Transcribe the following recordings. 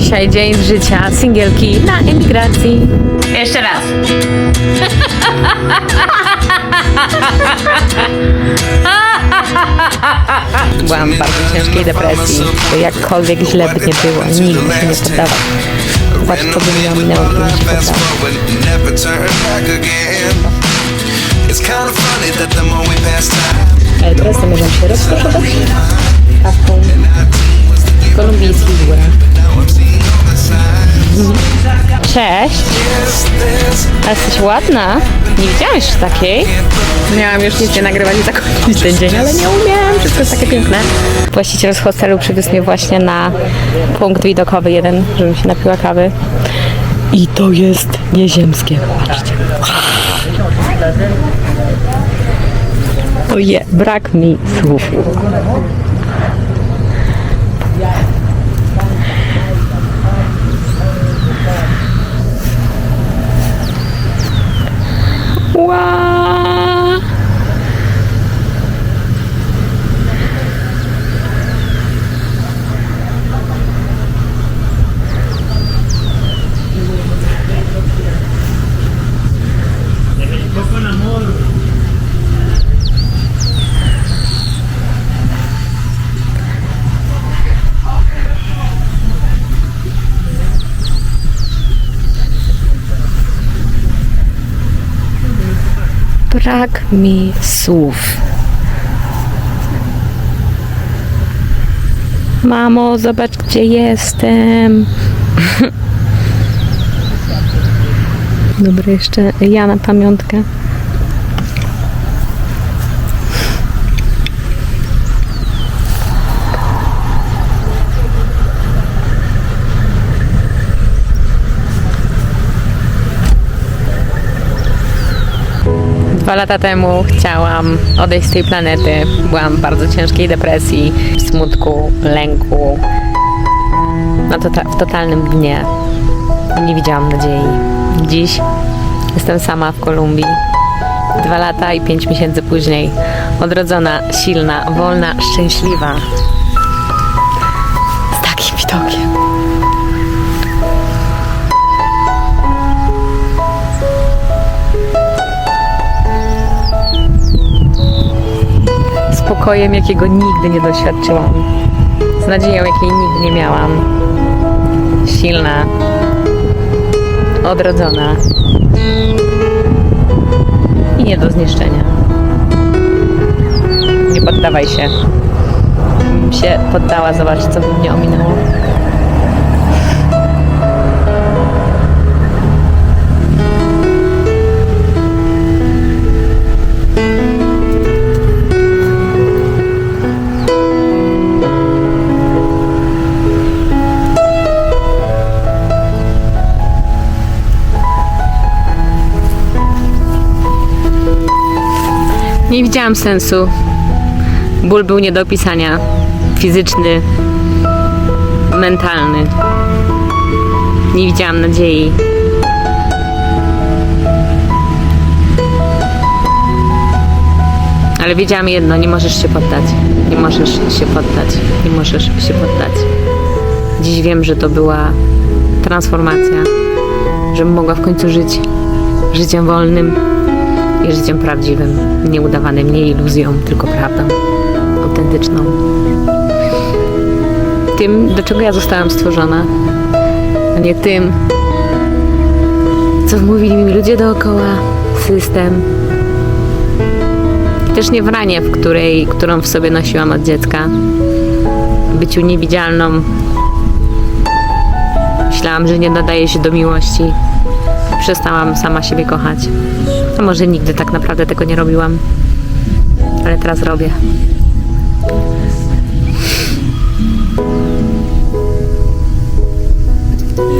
Dzisiaj dzień z życia singielki na emigracji. Jeszcze raz. Byłam w bardzo ciężkiej depresji. Jakkolwiek źle by nie było, nigdy się nie poddawać. Zobacz, co by mnie ominęło, gdybym się poddała. Teraz zamierzam się rozkoszować kawką w kolumbijskich górach. Cześć! A jesteś ładna. Nie widziałam jeszcze takiej. Miałam już nic nie nagrywać i zakończyć ten dzień, ale nie umiałam. Wszystko jest takie piękne. Właściciel z hostelu przywiózł mnie właśnie na punkt widokowy jeden, żebym się napiła kawy. I to jest nieziemskie. Patrzcie. Oje, brak mi słów. Wow. Brak mi słów. Mamo, zobacz, gdzie jestem. Dobra, jeszcze ja na pamiątkę. Dwa lata temu chciałam odejść z tej planety. Byłam w bardzo ciężkiej depresji, smutku, lęku. W totalnym dnie. Nie widziałam nadziei. Dziś jestem sama w Kolumbii. 2 lata i 5 miesięcy później. Odrodzona, silna, wolna, szczęśliwa. Z takim widokiem. Spokojem, jakiego nigdy nie doświadczyłam. Z nadzieją, jakiej nigdy nie miałam. Silna. Odrodzona. I nie do zniszczenia. Nie poddawaj się. Bym się poddała, zobacz, co by mnie ominęło. Nie widziałam sensu. Ból był nie do opisania. Fizyczny, mentalny. Nie widziałam nadziei. Ale wiedziałam jedno, nie możesz się poddać. Nie możesz się poddać. Nie możesz się poddać. Dziś wiem, że to była transformacja. Żebym mogła w końcu żyć życiem wolnym i życiem prawdziwym, nie udawanym, nie iluzją, tylko prawdą, autentyczną. Tym, do czego ja zostałam stworzona, a nie tym, co wmówili mi ludzie dookoła, system. I też nie w ranie, którą w sobie nosiłam od dziecka. Byciu niewidzialną. Myślałam, że nie nadaje się do miłości. Przestałam sama siebie kochać. A może nigdy tak naprawdę tego nie robiłam. Ale teraz robię.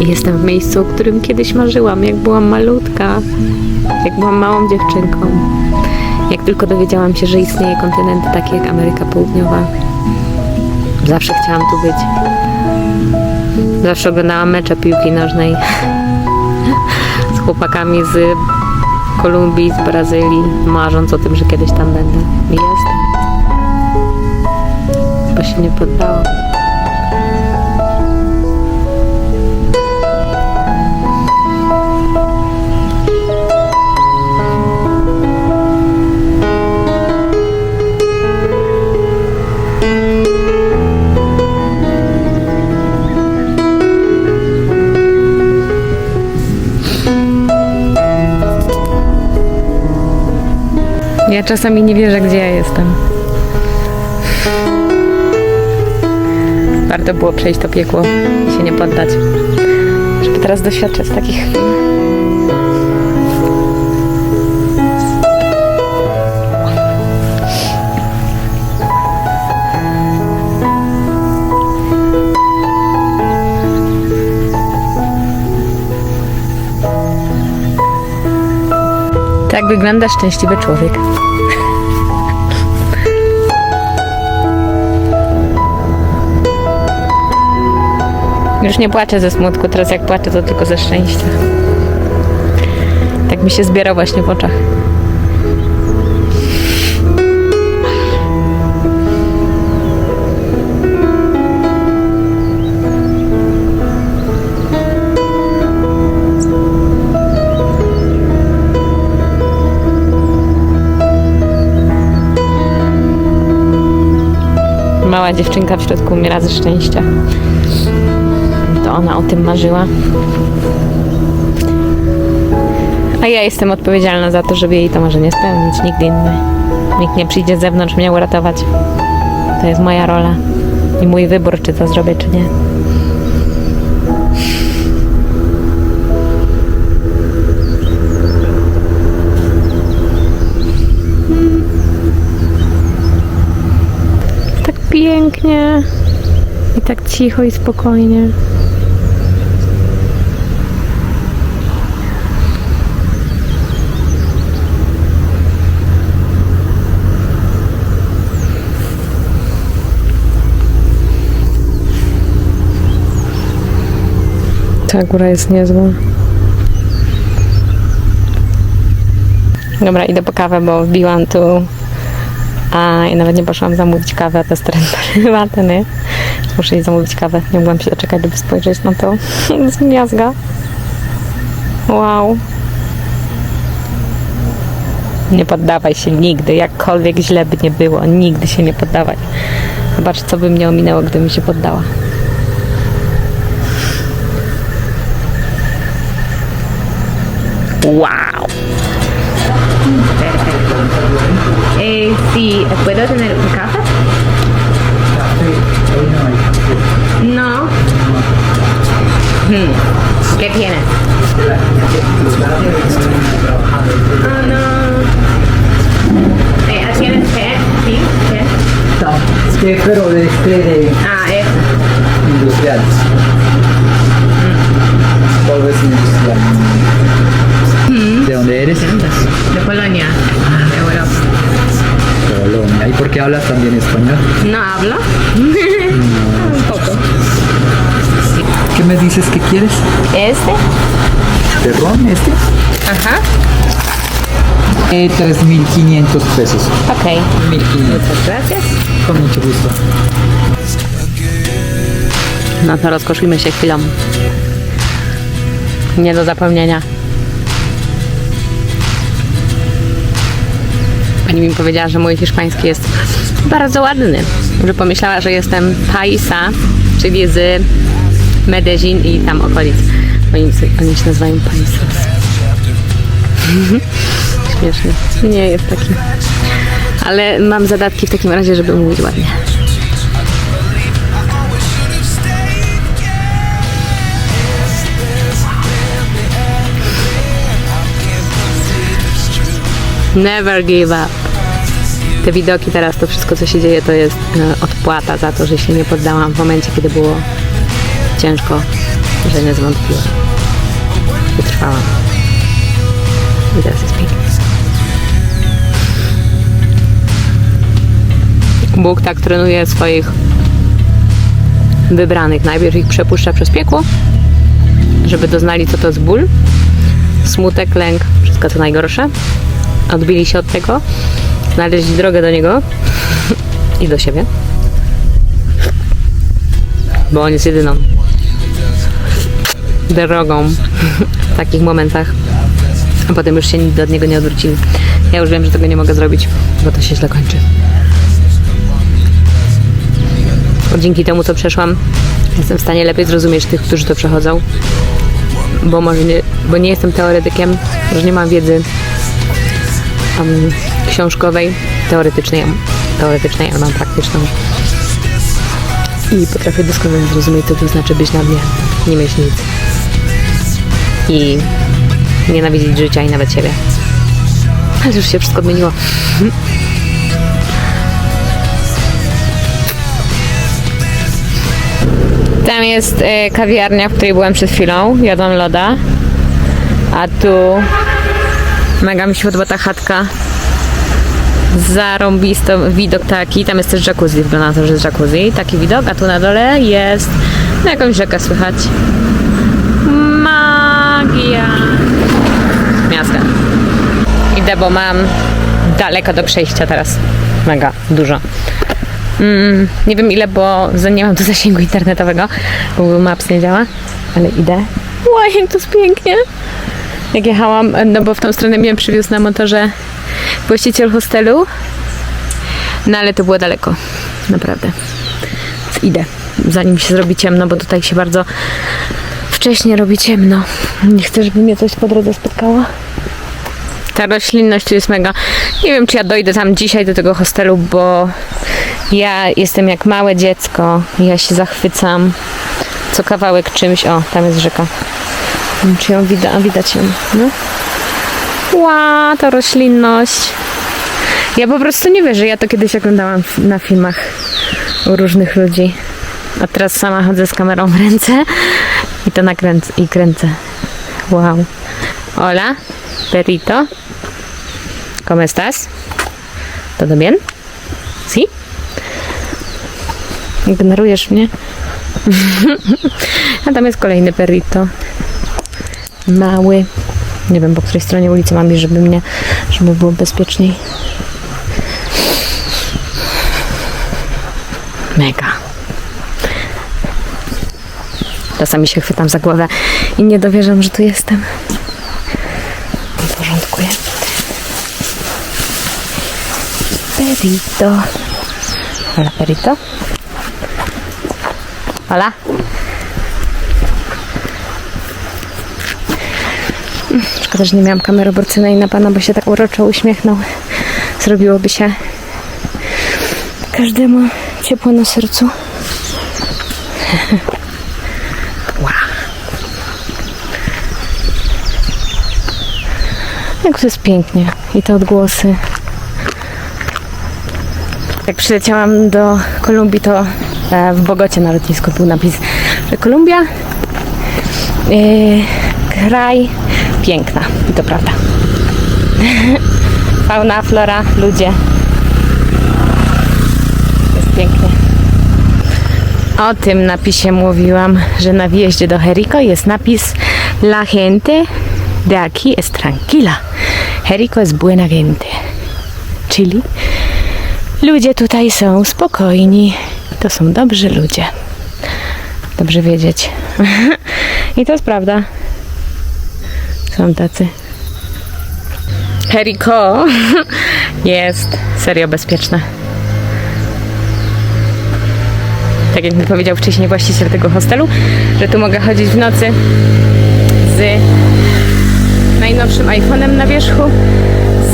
I jestem w miejscu, o którym kiedyś marzyłam, jak byłam malutka. Jak byłam małą dziewczynką. Jak tylko dowiedziałam się, że istnieje kontynenty takie jak Ameryka Południowa. Zawsze chciałam tu być. Zawsze oglądałam mecze piłki nożnej. Z chłopakami z Kolumbii, z Brazylii, marząc o tym, że kiedyś tam będę. I jestem. Bo się nie poddałam. Ja czasami nie wierzę, gdzie ja jestem. Warto było przejść to piekło i się nie poddać, żeby teraz doświadczać takich chwil. Tak wygląda szczęśliwy człowiek. Już nie płaczę ze smutku, teraz jak płaczę, to tylko ze szczęścia. Tak mi się zbiera właśnie w oczach. Mała dziewczynka w środku umiera ze szczęścia. To ona o tym marzyła. A ja jestem odpowiedzialna za to, żeby jej to marzenie spełnić. Nikt inny. Nikt nie przyjdzie z zewnątrz mnie uratować. To jest moja rola. I mój wybór, czy to zrobię, czy nie. Tak pięknie. I tak cicho i spokojnie. Ta góra jest niezła. Dobra, idę po kawę, bo wbiłam tu, a ja nawet nie poszłam zamówić kawę, a to jest teren prywatny. Muszę jej zamówić kawę. Nie mogłam się doczekać, żeby spojrzeć na to. To jest miazga. Wow. Nie poddawaj się nigdy, jakkolwiek źle by nie było. Nigdy się nie poddawaj. Zobacz, co by mnie ominęło, gdybym się poddała. Wow. Sí, ¿puedo tener un café? No. ¿Qué tienes? Oh, no. ¿Tienes té? Sí, té. Sí, pero de de Es. industriales. Todo es industrial. ¿De dónde eres? De Polonia, de Europa. Colombia. ¿Y por qué hablas también español? ¿No hablo? Un poco. ¿Qué me dices que quieres? ¿Este? ¿De ron este? Ajá. 3.500 pesos. Ok. 1.500. Muchas gracias. Con mucho gusto. No to rozkoszujmy się chwilą. Nie do zapomnienia. Pani mi powiedziała, że mój hiszpański jest bardzo ładny. Że pomyślała, że jestem paisa, czyli z Medellin i tam okolic. Oni się nazywają paisas. Śmieszny. Nie jest taki. Ale mam zadatki w takim razie, żeby mówić ładnie. Never give up. Te widoki teraz, to wszystko co się dzieje, to jest odpłata za to, że się nie poddałam w momencie, kiedy było ciężko, że nie zwątpiłam. Wytrwałam. I teraz jest pięknie. Bóg tak trenuje swoich wybranych. Najpierw ich przepuszcza przez piekło, żeby doznali, co to jest ból, smutek, lęk, wszystko co najgorsze. Odbili się od tego, znaleźli drogę do Niego i do siebie, bo On jest jedyną drogą w takich momentach, a potem już się nigdy od Niego nie odwrócili. Ja już wiem, że tego nie mogę zrobić, bo to się źle kończy. Dzięki temu, co przeszłam, jestem w stanie lepiej zrozumieć tych, którzy to przechodzą, bo nie jestem teoretykiem, że nie mam wiedzy książkowej, teoretycznej, ale mam praktyczną. I potrafię doskonale zrozumieć, co to znaczy być na dnie, nie mieć nic. I nienawidzić życia i nawet siebie. Ale już się wszystko zmieniło. Tam jest kawiarnia, w której byłem przed chwilą. Jadłam loda. A tu mega mi się podoba ta chatka. Zarąbisto widok taki. Tam jest też jacuzzi, wygląda na to, że jest jacuzzi. Taki widok, a tu na dole jest jakąś rzekę słychać. Magia. Miasta. Idę, bo mam daleko do przejścia teraz. Mega dużo. Nie wiem ile, bo nie mam tu zasięgu internetowego. Google Maps nie działa, ale idę. Łaj, jak to jest pięknie. Jak jechałam, no bo w tą stronę mnie przywiózł na motorze właściciel hostelu. No ale to było daleko. Naprawdę. Więc idę, zanim się zrobi ciemno, bo tutaj się bardzo wcześnie robi ciemno. Nie chcę, żeby mnie coś po drodze spotkało. Ta roślinność tu jest mega. Nie wiem, czy ja dojdę tam dzisiaj do tego hostelu, bo ja jestem jak małe dziecko. Ja się zachwycam co kawałek czymś. O, tam jest rzeka. Nie wiem, czy ją widać ją. No. Ła, ta roślinność. Ja po prostu nie wierzę. Ja to kiedyś oglądałam na filmach u różnych ludzi. A teraz sama chodzę z kamerą w ręce i to nakręcę i kręcę. Wow. Hola, perrito. ¿Cómo estás? ¿Todo bien? ¿Sí? Ignorujesz mnie? A tam jest kolejny perrito. Mały. Nie wiem, po której stronie ulicy mam iść, żeby było bezpieczniej. Mega. Czasami się chwytam za głowę i nie dowierzam, że tu jestem. Porządkuję. Perrito. Hola, perrito. Hola. Szkoda, że nie miałam kamery oborcyjnej na pana, bo się tak uroczo uśmiechnął. Zrobiłoby się każdemu ciepło na sercu. Wow. Jak to jest pięknie. I te odgłosy. Jak przyleciałam do Kolumbii, to w Bogocie na lotnisku był napis, że Kolumbia kraj piękna. I to prawda. Fauna, flora, ludzie. Jest pięknie. O tym napisie mówiłam, że na wjeździe do Jericho jest napis La gente de aquí es tranquila. Jericho es buena gente. Czyli ludzie tutaj są spokojni. To są dobrzy ludzie. Dobrze wiedzieć. I to jest prawda. Są tacy. Jericho jest serio bezpieczne. Tak jak mi powiedział wcześniej właściciel tego hostelu, że tu mogę chodzić w nocy z najnowszym iPhone'em na wierzchu,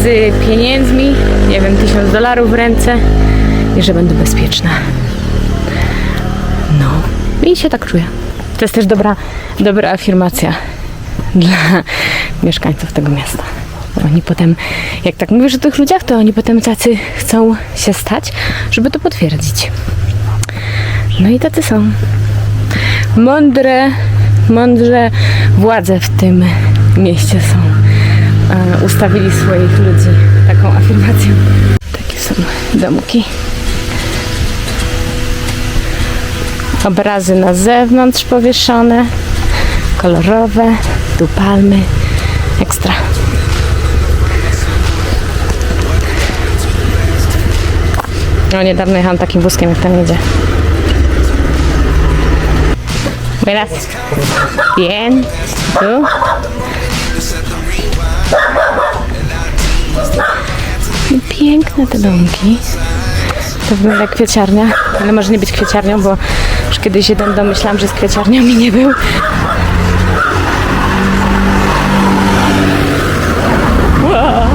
z pieniędzmi, nie wiem, $1000 w ręce i że będę bezpieczna. No i się tak czuję. To jest też dobra afirmacja dla mieszkańców tego miasta. Oni potem, jak tak mówisz o tych ludziach, to oni potem tacy chcą się stać, żeby to potwierdzić. No i tacy są. Mądrze władze w tym mieście są. Ustawili swoich ludzi taką afirmacją. Takie są domki. Obrazy na zewnątrz powieszone. Kolorowe. Tu palmy. Ekstra. No niedawno jechałam takim wózkiem, jak tam jedzie. Buenas. Bien. Tu. Piękne te domki. To wygląda jak kwieciarnia, ale może nie być kwieciarnią, bo już kiedyś jeden dom myślałam, że z kwieciarnią i nie był. Wow.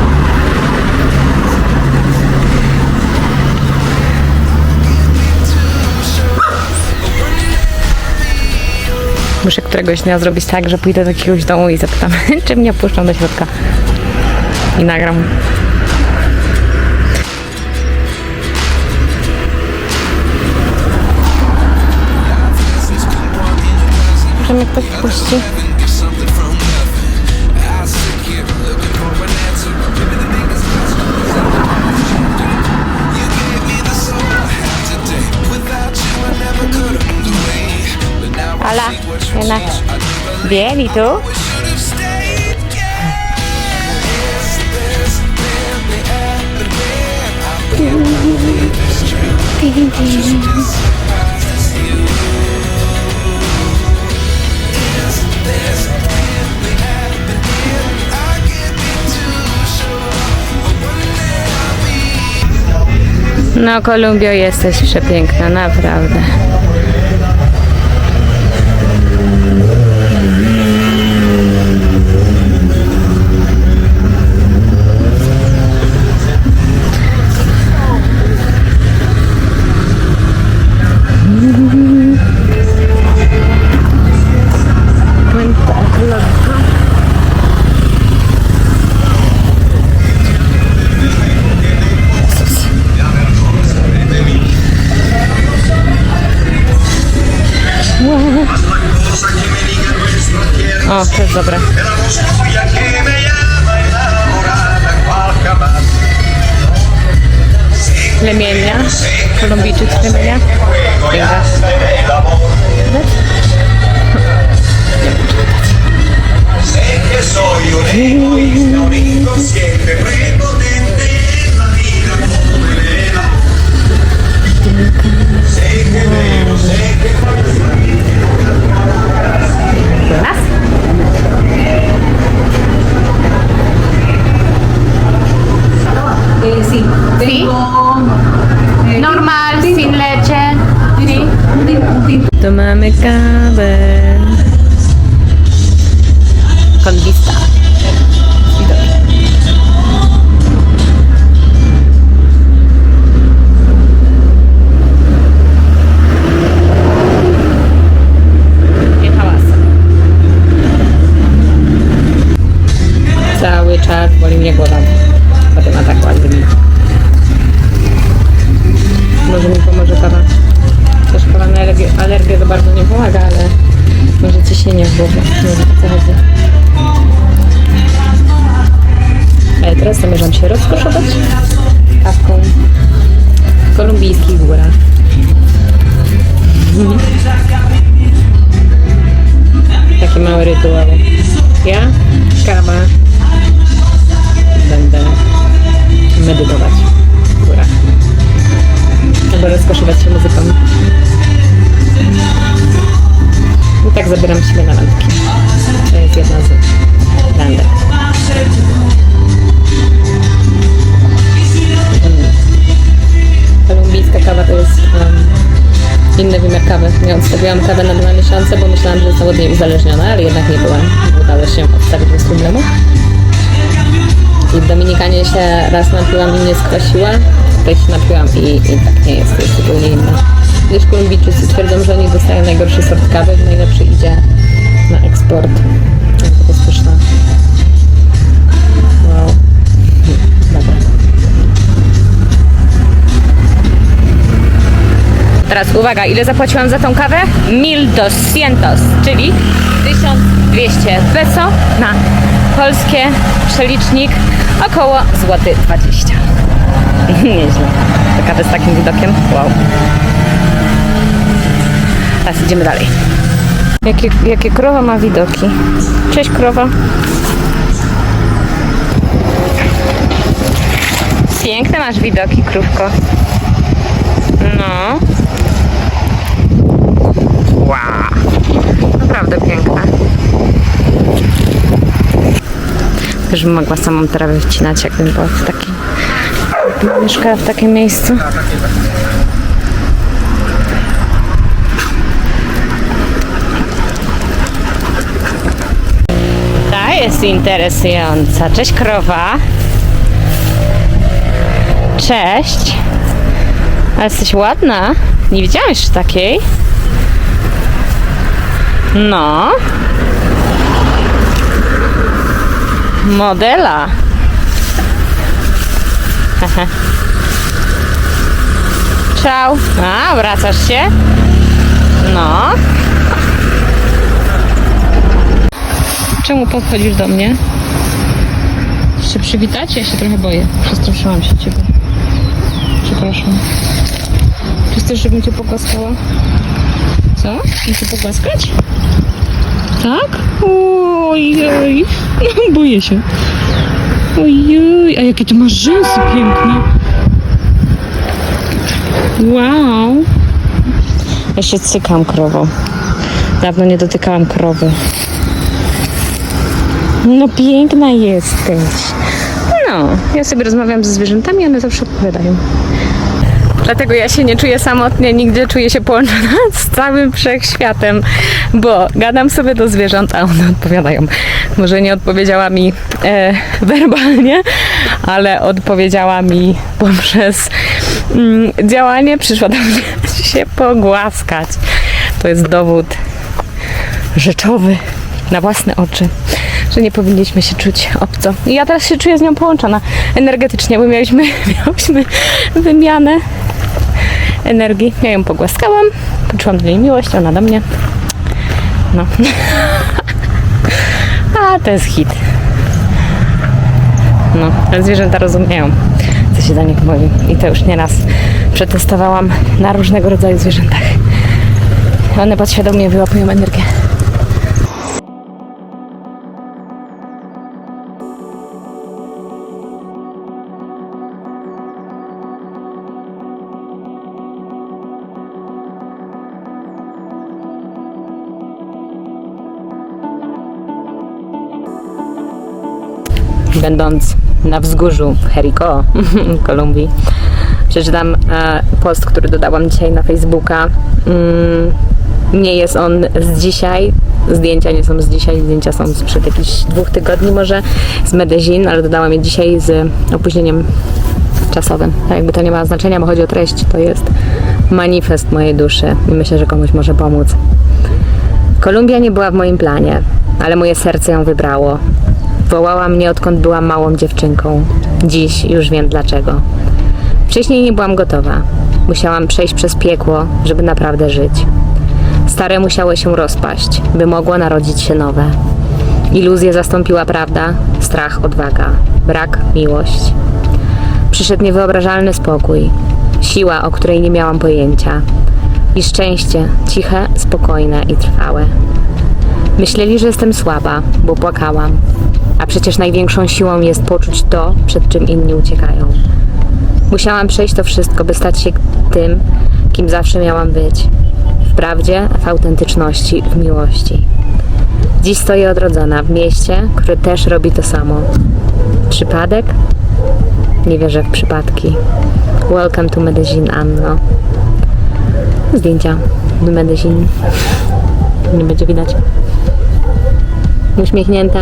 Muszę któregoś dnia zrobić tak, że pójdę do jakiegoś domu i zapytam, czy mnie puszczą do środka. I nagram. Może mnie ktoś puści? Hola, nena. Bien, ¿y tú? No, Kolumbio, jesteś przepiękna, naprawdę. O, to jest dobre. Plemienia. Kolumbijczyk plemienia. Piękna. Sí, tengo Normal, sin leche. sí, un tinto. Tu mamy kawę. Con vista. Nie hałas. Cały czas boli mnie głowa po tym ataku alergii. Może mi pomoże kawa. Też kawa na alergię to bardzo nie pomaga, ale może ciśnienie w głowie. Nie wiem, o co chodzi. Ale teraz zamierzam się rozkoszować kawką w kolumbijskich górach. Taki mały rytuał. Ja, kawa, będę medytować w górach. Albo rozkoszować się muzyką. I tak zabieram siebie na randki. To jest jedna z randek. Kolumbijska kawa to jest inny wymiar kawy. Ja odstawiłam kawę na 2 miesiące, bo myślałam, że jestem od niej uzależniona, ale jednak nie byłam. Udało się odstawić bez problemu. I w Dominikanie się raz napiłam i mnie skrasiła. Tutaj się napiłam i tak nie jest, to jest zupełnie inne. Gdyż Kolumbijczycy twierdzą, że oni dostają najgorszy sort kawy, najlepszy idzie na eksport. Ja to słyszałam. Wow. Dobra. Teraz uwaga, ile zapłaciłam za tą kawę? 1200, czyli 1200 peso na polskie przelicznik około złoty 20. Nieźle. Ta kawa z takim widokiem. Wow. Teraz idziemy dalej. Jakie krowa ma widoki. Cześć krowa. Piękne masz widoki, krówko. No. Wow. Naprawdę piękne. Też bym mogła samą trawę wcinać, jakbym była w takim... mieszkała w takim miejscu. Ta jest interesująca. Cześć krowa. Cześć. Ale jesteś ładna. Nie widziałam jeszcze takiej. No. Modela. Ciao. A, wracasz się? No. Czemu podchodzisz do mnie? Chcesz się przywitać? Ja się trochę boję. Przestraszyłam się ciebie. Przepraszam. Czy chcesz, żebym cię pogłaskała? Co? Chcesz się pogłaskać? Tak? Ojej. Boję się. Ojej. A jakie ty masz rzęsy piękne. Wow. Ja się cykam krową. Dawno nie dotykałam krowy. No piękna jesteś. No, ja sobie rozmawiam ze zwierzętami, one zawsze odpowiadają. Dlatego ja się nie czuję samotnie, nigdzie czuję się połączona z całym wszechświatem, bo gadam sobie do zwierząt, a one odpowiadają. Może nie odpowiedziała mi werbalnie, ale odpowiedziała mi poprzez działanie, przyszła do mnie się pogłaskać. To jest dowód rzeczowy na własne oczy, że nie powinniśmy się czuć obco. I ja teraz się czuję z nią połączona energetycznie, bo miałyśmy wymianę energii. Ja ją pogłaskałam, poczułam do niej miłość, ona do mnie. No. A to jest hit. No, ale zwierzęta rozumieją, co się do nich mówi. I to już nieraz przetestowałam na różnego rodzaju zwierzętach. One podświadomie wyłapują energię. Będąc na wzgórzu w Jericho, Kolumbii, przeczytam post, który dodałam dzisiaj na Facebooka. Nie jest on z dzisiaj, zdjęcia nie są z dzisiaj, zdjęcia są sprzed jakichś 2 tygodni może, z Medellin, ale dodałam je dzisiaj z opóźnieniem czasowym. Tak jakby to nie ma znaczenia, bo chodzi o treść, to jest manifest mojej duszy i myślę, że komuś może pomóc. Kolumbia nie była w moim planie, ale moje serce ją wybrało. Wołała mnie, odkąd byłam małą dziewczynką. Dziś już wiem dlaczego. Wcześniej nie byłam gotowa. Musiałam przejść przez piekło, żeby naprawdę żyć. Stare musiało się rozpaść, by mogło narodzić się nowe. Iluzję zastąpiła prawda, strach, odwaga, brak, miłość. Przyszedł niewyobrażalny spokój, siła, o której nie miałam pojęcia. I szczęście, ciche, spokojne i trwałe. Myśleli, że jestem słaba, bo płakałam. A przecież największą siłą jest poczuć to, przed czym inni uciekają. Musiałam przejść to wszystko, by stać się tym, kim zawsze miałam być. W prawdzie, w autentyczności, w miłości. Dziś stoję odrodzona w mieście, które też robi to samo. Przypadek? Nie wierzę w przypadki. Welcome to Medellin, Anno. Zdjęcia do Medellin. Nie będzie widać. Uśmiechnięta,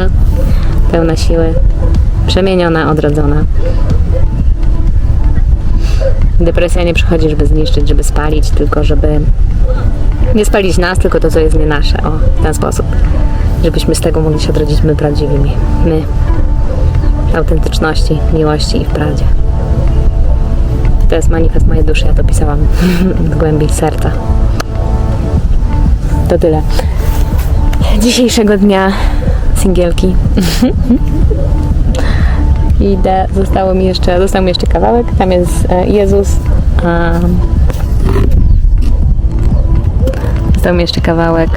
pełna siły, przemieniona, odrodzona. Depresja nie przychodzi, żeby zniszczyć, żeby spalić, tylko żeby nie spalić nas, tylko to, co jest nie nasze. O, w ten sposób. Żebyśmy z tego mogli się odrodzić my prawdziwymi. My. W autentyczności, miłości i w prawdzie. To jest manifest mojej duszy, ja to pisałam z głębi serca. To tyle dzisiejszego dnia singielki. Idę, został mi jeszcze kawałek, tam jest Jezus. Został mi jeszcze kawałek.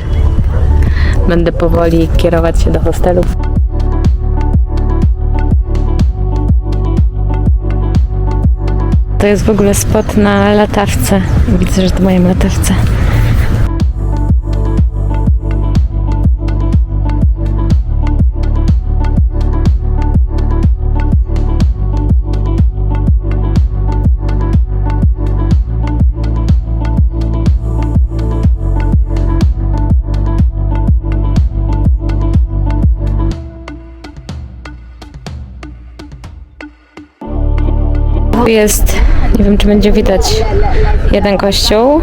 Będę powoli kierować się do hostelu. To jest w ogóle spot na latawce. Widzę, że to moje latawce. Jest Nie wiem, czy będzie widać jeden kościół,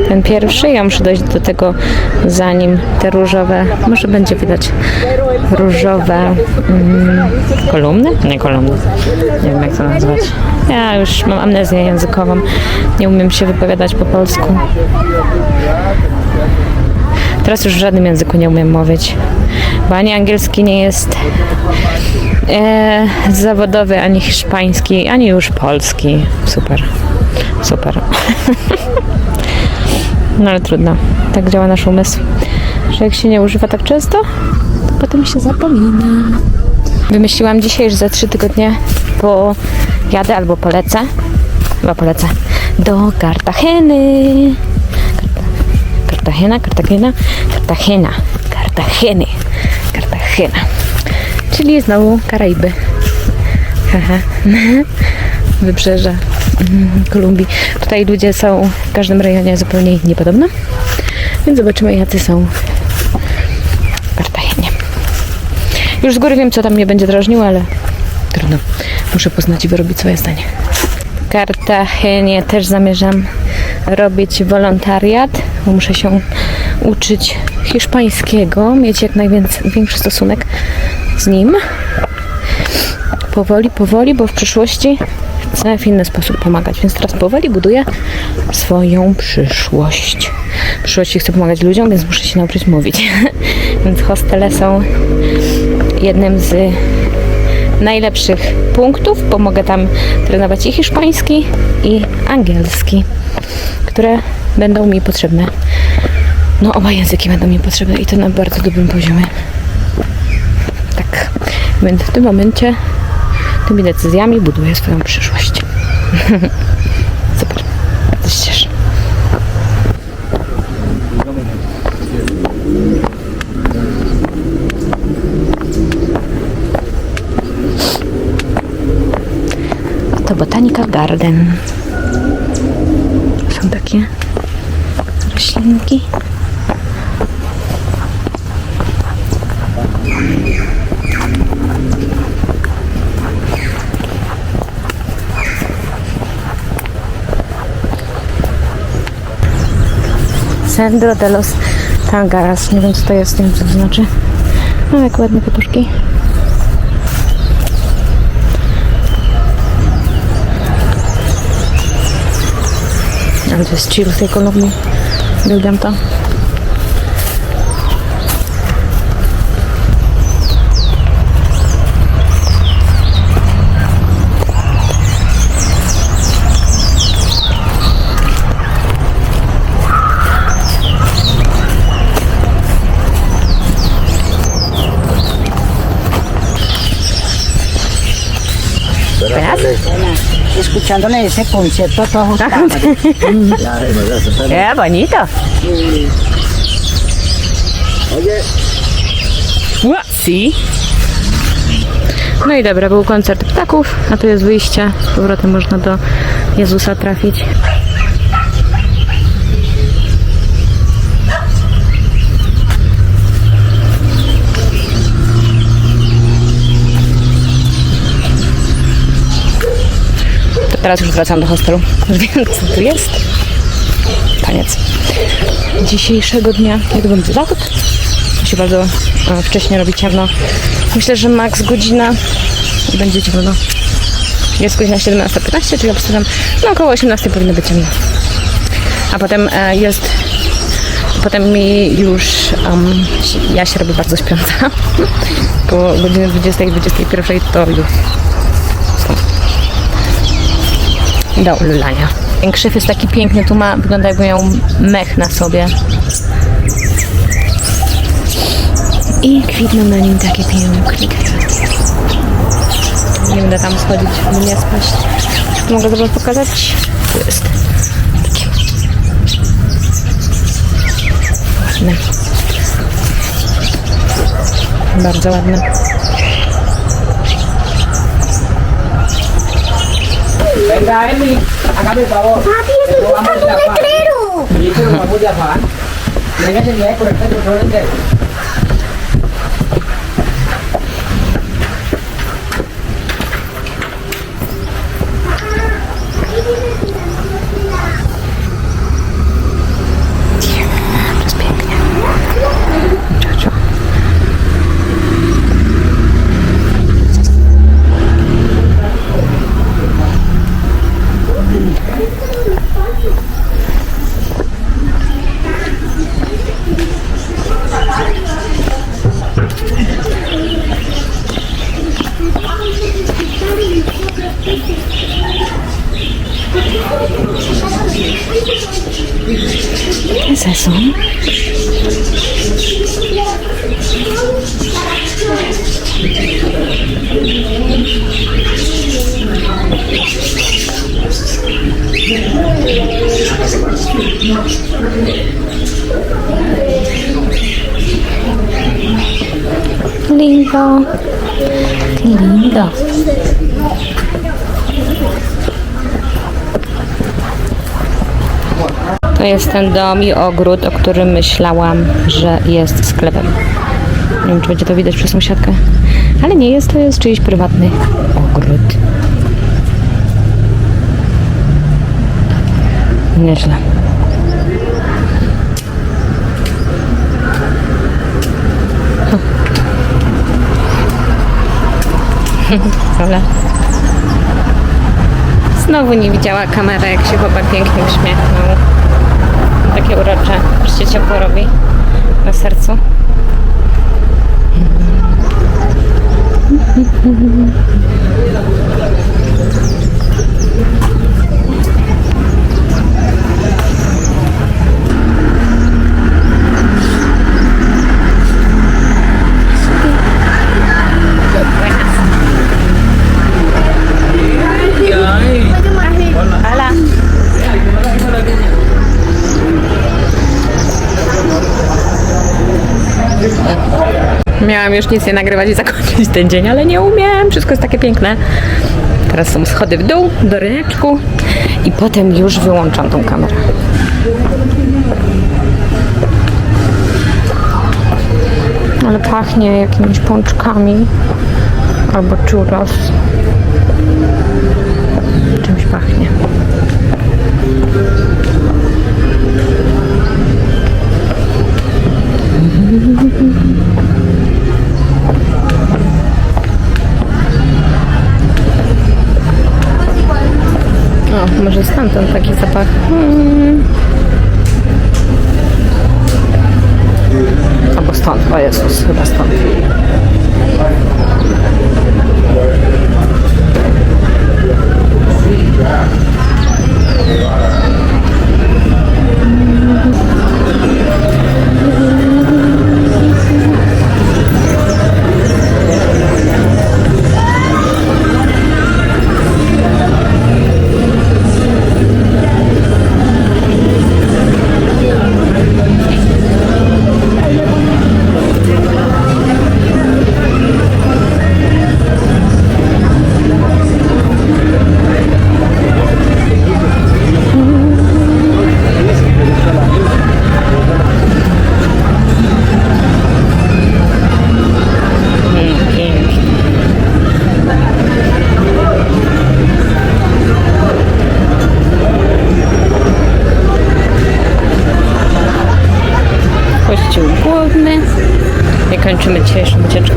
ten pierwszy. Ja muszę dojść do tego, zanim te różowe, może będzie widać różowe kolumny? Nie kolumny. Nie wiem, jak to nazwać. Ja już mam amnezję językową. Nie umiem się wypowiadać po polsku. Teraz już w żadnym języku nie umiem mówić, bo ani angielski nie jest zawodowy, ani hiszpański, ani już polski. Super. Super. No ale trudno. Tak działa nasz umysł, że jak się nie używa tak często, to potem się zapomina. Wymyśliłam dzisiaj, że za 3 tygodnie pojadę albo polecę. Chyba polecę do Cartageny. Cartagena. Czyli znowu Karaiby. Wybrzeże Kolumbii. Tutaj ludzie są w każdym rejonie zupełnie inni podobno. Więc zobaczymy, jacy są w Cartagenie. Już z góry wiem, co tam mnie będzie drażniło, ale trudno. Muszę poznać i wyrobić swoje zdanie. W Cartagenie też zamierzam robić wolontariat, bo muszę się uczyć hiszpańskiego, mieć jak największy stosunek z nim. Powoli, bo w przyszłości chcę w inny sposób pomagać, więc teraz powoli buduję swoją przyszłość. W przyszłości chcę pomagać ludziom, więc muszę się nauczyć mówić. Więc hostele są jednym z najlepszych punktów, bo mogę tam trenować i hiszpański, i angielski, które będą mi potrzebne. No, oba języki będą mi potrzebne i to na bardzo dobrym poziomie. Tak, więc w tym momencie tymi decyzjami buduję swoją przyszłość. Super, bardzo się cieszę. To Botanical Garden. Są takie roślinki. Centro de los Tangaras. Nie wiem, co to jest, nie wiem, co to znaczy. No, jak ładne kwiatuszki. Ale to jest chill w tej Kolumbii. Uwielbiam to. Escuchándole ese concierto a todos. ¡Qué bonito! Oye, Si. No i dobra, był koncert ptaków, a tu jest wyjście. Z powrotem można do Jezusa trafić. Teraz już wracam do hostelu. Już wiem, co tu jest. Koniec dzisiejszego dnia. Jak będzie zachód? To się bardzo wcześnie robi ciemno. Myślę, że maks godzina będzie ciemno. Jest godzina 17:15, czyli obstawiam, no około 18 powinno być ciemno. A potem potem mi już ja się robię bardzo śpiąca. Koło godziny 20-21 to już do ululania. Ten krzyw jest taki piękny, tu wygląda jakby miał mech na sobie. I kwitną na nim takie piękne kwiaty. Nie będę tam schodzić, by nie spaść. Mogę wam pokazać? Tu jest. Takie ładne. Bardzo ładne. venga, Emi, hágame el favor. Papi, estoy buscando un letrero. Sí, pero vamos a Afán. Venga, señor, por el control entero. sezon. Lindo. Lindo. To jest ten dom i ogród, o którym myślałam, że jest sklepem. Nie wiem, czy będzie to widać przez sąsiadkę. Ale nie jest, to jest czyjś prywatny ogród. Nieźle. Ale znowu nie widziała kamera, jak się chłopak pięknie uśmiechnął. Takie urocze. Już się ciepło robi na sercu. Ala. Miałam już nic nie nagrywać i zakończyć ten dzień, ale nie umiem. Wszystko jest takie piękne. Teraz są schody w dół, do ryneczku i potem już wyłączam tą kamerę. Ale pachnie jakimiś pączkami albo churros. Czymś pachnie. O, może stamtąd taki zapach. Albo stąd, o Jezus, chyba stąd. Kościół główny i kończymy dzisiejszą ucieczkę.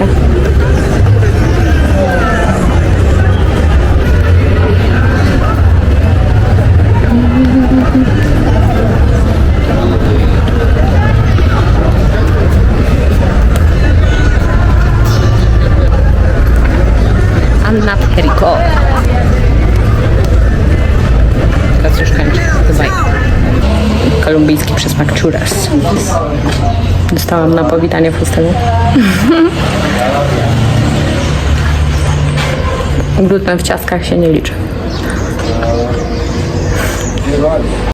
Anna Periko. Teraz już kończę. Bye. Kolumbijski przysmak churras. Dostałam na powitanie w hostelu. Gluten w ciastkach się nie liczy.